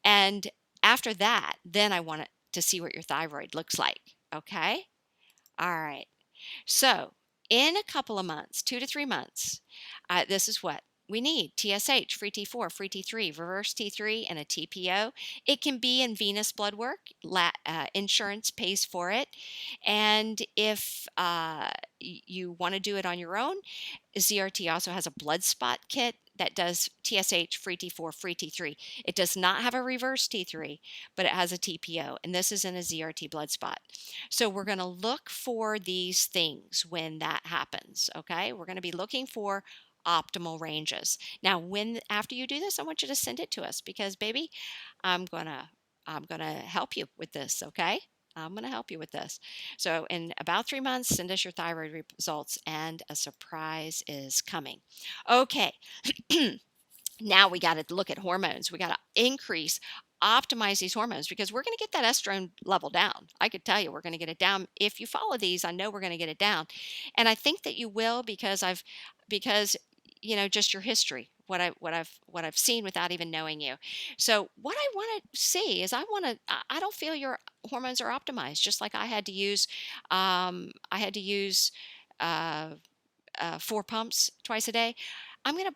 And after that, then I want to see what your thyroid looks like. Okay? All right. So in a couple of months, 2 to 3 months, this is what we need: TSH, free T4, free T3, reverse T3, and a TPO. It can be in venous blood work. Insurance pays for it. And if you want to do it on your own, ZRT also has a blood spot kit that does TSH, free T4, free T3. It does not have a reverse T3, but it has a TPO, and this is in a ZRT blood spot. So we're going to look for these things when that happens, okay? We're going to be looking for optimal ranges. Now, after you do this, I want you to send it to us because, baby, I'm going to help you with this, okay? I'm going to help you with this. So in about 3 months, send us your thyroid results, and a surprise is coming. Okay. Now we got to look at hormones. We got to optimize these hormones because we're going to get that estrogen level down. I could tell you we're going to get it down. If you follow these, I know we're going to get it down. And I think that you will because just your history, what I've seen without even knowing you. So what I want to see is I don't feel your hormones are optimized, just like I had to use uh 4 pumps twice a day. I'm going to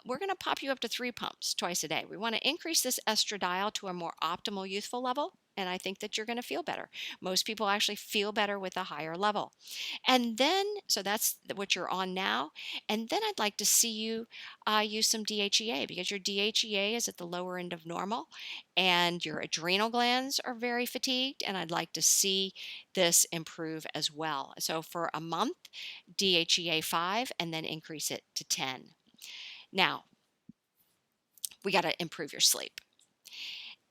we're going to pop you up to 3 pumps twice a day. We want to increase this estradiol to a more optimal youthful level, and I think that you're going to feel better. Most people actually feel better with a higher level. And then, so that's what you're on now. And then I'd like to see you use some DHEA because your DHEA is at the lower end of normal and your adrenal glands are very fatigued. And I'd like to see this improve as well. So for a month, DHEA 5 and then increase it to 10. Now, we got to improve your sleep.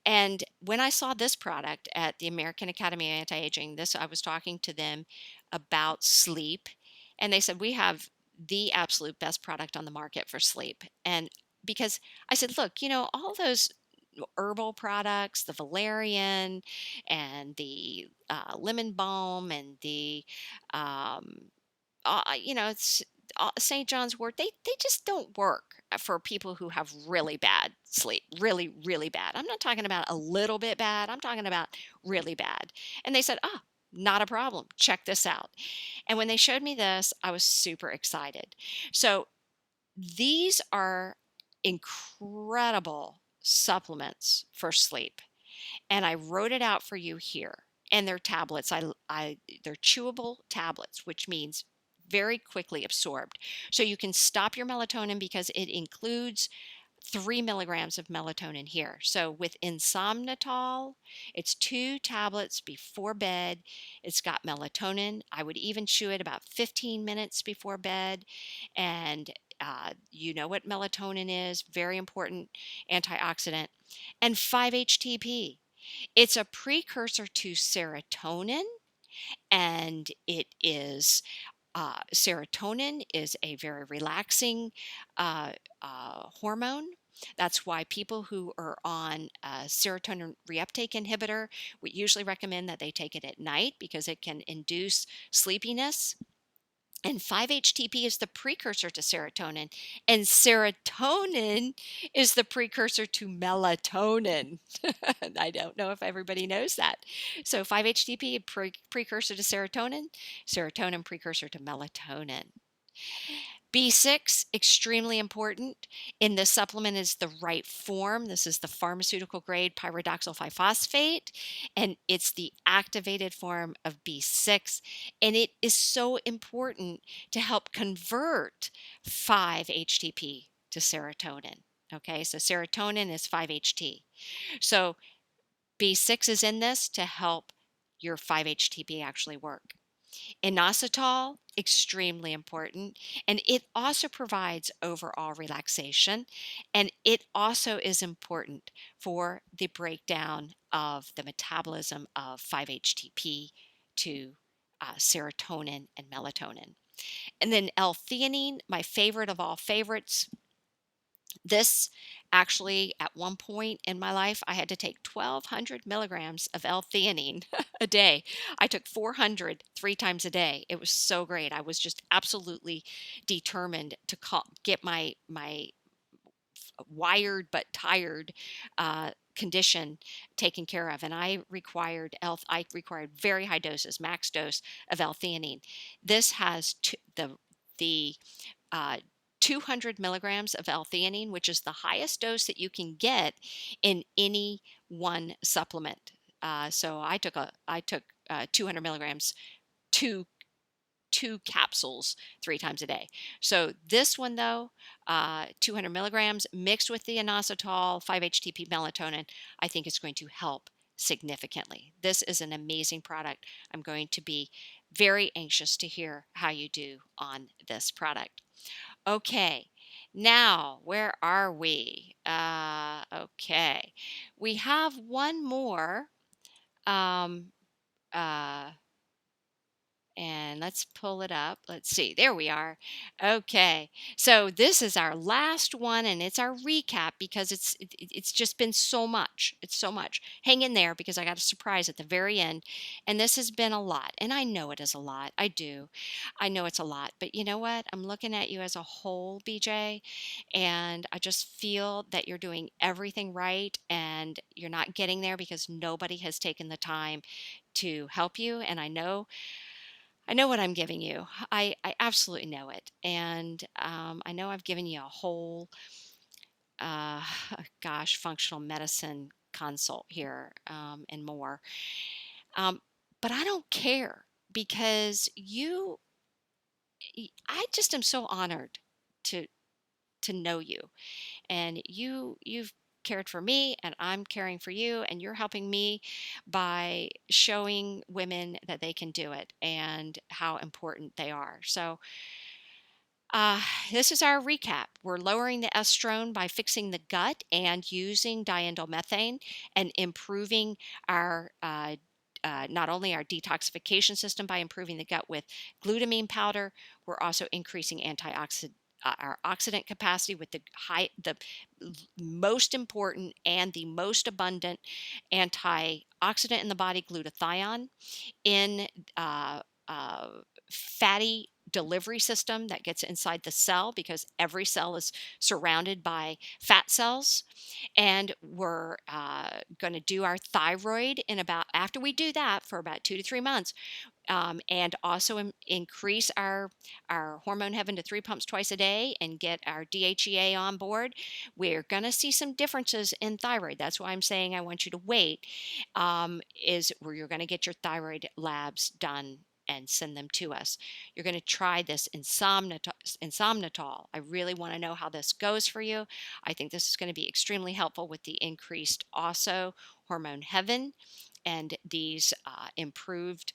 And when I saw this product at the American Academy of Anti-Aging, I was talking to them about sleep, and they said we have the absolute best product on the market for sleep. And because I said, look, all those herbal products, the valerian and the lemon balm and the it's St. John's wort, they just don't work for people who have really bad sleep, really, really bad. I'm not talking about a little bit bad. I'm talking about really bad. And they said, not a problem. Check this out. And when they showed me this, I was super excited. So these are incredible supplements for sleep, and I wrote it out for you here. And they're tablets. They're chewable tablets, which means very quickly absorbed. So you can stop your melatonin because it includes 3 milligrams of melatonin here. So with Insomnitol, it's 2 tablets before bed. It's got melatonin. I would even chew it about 15 minutes before bed. And you know what melatonin is, very important antioxidant. And 5-HTP. It's a precursor to serotonin, and serotonin is a very relaxing hormone. That's why people who are on a serotonin reuptake inhibitor, we usually recommend that they take it at night because it can induce sleepiness. And 5-HTP is the precursor to serotonin, and serotonin is the precursor to melatonin. I don't know if everybody knows that. So 5-HTP, precursor to serotonin, serotonin precursor to melatonin. B6, extremely important. In this supplement is the right form. This is the pharmaceutical grade pyridoxal 5-phosphate, and it's the activated form of B6. And it is so important to help convert 5-HTP to serotonin. Okay, so serotonin is 5-HT. So B6 is in this to help your 5-HTP actually work. Inositol, extremely important, and it also provides overall relaxation, and it also is important for the breakdown of the metabolism of 5-HTP to serotonin and melatonin. And then L-theanine, my favorite of all favorites. This actually, at one point in my life, I had to take 1,200 milligrams of L-theanine a day. I took 400 3 times a day. It was so great. I was just absolutely determined to get my wired but tired condition taken care of, and I required very high doses, max dose of L-theanine. This has the uh, 200 milligrams of L-theanine, which is the highest dose that you can get in any one supplement. So I took 200 milligrams, two two capsules 3 times a day. So this one though, 200 milligrams mixed with the inositol, 5-HTP melatonin, I think is going to help significantly. This is an amazing product. I'm going to be very anxious to hear how you do on this product. Okay, now where are we? Okay, we have one more. Um, uh, and let's pull it up. Let's see. There we are. Okay. So this is our last one, and it's our recap because it's just been so much. It's so much. Hang in there because I got a surprise at the very end. And this has been a lot. And I know it is a lot. I do. I know it's a lot. But you know what? I'm looking at you as a whole, BJ, and I just feel that you're doing everything right and you're not getting there because nobody has taken the time to help you. And I know what I'm giving you. I absolutely know it. And I know I've given you a whole, uh, functional medicine consult here and more. Um, but I don't care because I just am so honored to know you. And you've cared for me and I'm caring for you and you're helping me by showing women that they can do it and how important they are. So uh, this is our recap. We're lowering the estrone by fixing the gut and using diindolylmethane and improving our not only our detoxification system by improving the gut with glutamine powder, we're also increasing antioxidant our oxidant capacity with the most important and the most abundant antioxidant in the body, glutathione, in uh, uh, fatty delivery system that gets inside the cell because every cell is surrounded by fat cells. And we're going to do our thyroid in about after we do that for about 2 to 3 months, and also increase our Hormone Heaven to 3 pumps twice a day and get our DHEA on board. We're going to see some differences in thyroid. That's why I'm saying I want you to wait. Is where you're going to get your thyroid labs done and send them to us. You're going to try this insomnitol. I really want to know how this goes for you. I think this is going to be extremely helpful with the increased also Hormone Heaven and these improved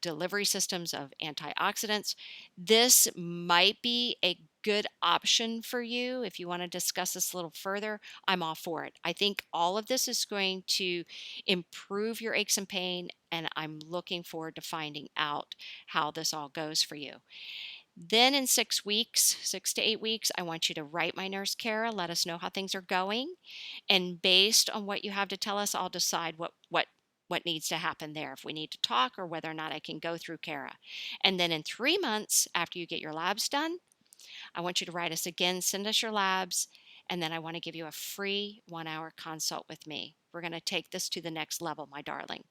delivery systems of antioxidants. This might be a good option for you if you want to discuss this a little further. I'm all for it. I think all of this is going to improve your aches and pain, and I'm looking forward to finding out how this all goes for you. Then in 6 weeks, 6 to 8 weeks, I want you to write my nurse Kara, let us know how things are going. And based on what you have to tell us, I'll decide what needs to happen there, if we need to talk or whether or not I can go through Kara. And then in 3 months after you get your labs done, I want you to write us again, send us your labs, and then I want to give you a free 1 hour consult with me. We're going to take this to the next level, my darling.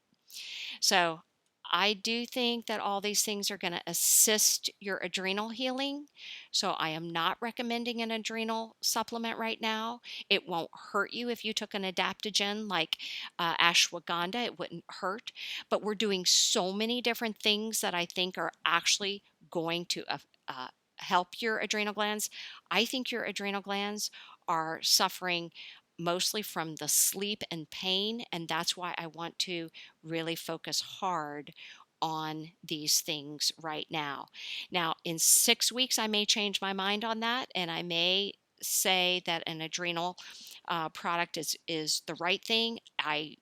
So I do think that all these things are going to assist your adrenal healing. So I am not recommending an adrenal supplement right now. It won't hurt you if you took an adaptogen like ashwagandha. It wouldn't hurt. But we're doing so many different things that I think are actually going to help your adrenal glands. I think your adrenal glands are suffering mostly from the sleep and pain, and that's why I want to really focus hard on these things right now. Now, in 6 weeks, I may change my mind on that, and I may say that an adrenal product is the right thing. I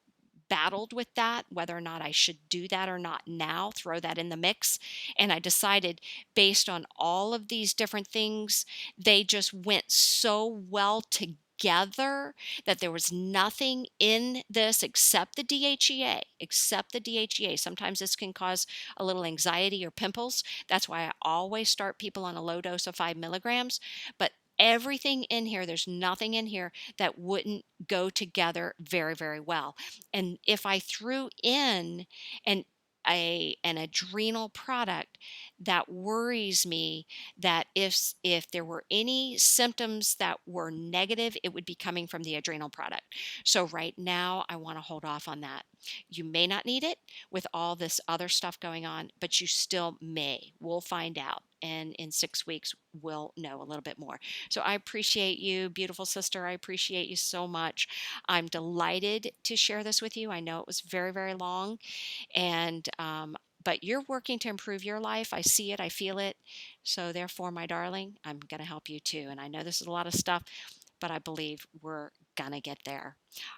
battled with that, whether or not I should do that or not now, throw that in the mix. And I decided, based on all of these different things, they just went so well together that there was nothing in this except the DHEA, Sometimes this can cause a little anxiety or pimples. That's why I always start people on a low dose of 5 milligrams. But everything in here, there's nothing in here that wouldn't go together very, very well. And if I threw in an an adrenal product, that worries me that if there were any symptoms that were negative, it would be coming from the adrenal product. So right now I want to hold off on that. You may not need it with all this other stuff going on, but you still may. We'll find out. And in 6 weeks, we'll know a little bit more. So I appreciate you, beautiful sister. I appreciate you so much. I'm delighted to share this with you. I know it was very, very long, and but you're working to improve your life. I see it, I feel it. So therefore, my darling, I'm going to help you too. And I know this is a lot of stuff, but I believe we're gonna get there.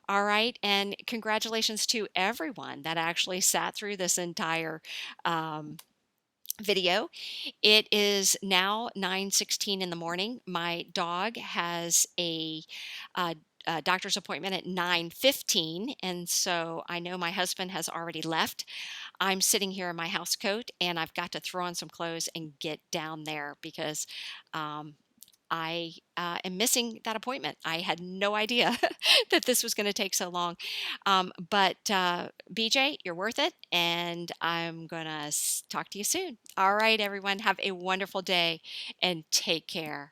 All right, and congratulations to everyone that actually sat through this entire um, video. It is now 9:16 in the morning. My dog has uh, a doctor's appointment at 9:15, and so I know my husband has already left. I'm sitting here in my house coat, and I've got to throw on some clothes and get down there because um, I am missing that appointment. I had no idea that this was going to take so long. But BJ, you're worth it. And I'm going to talk to you soon. All right, everyone. Have a wonderful day and take care.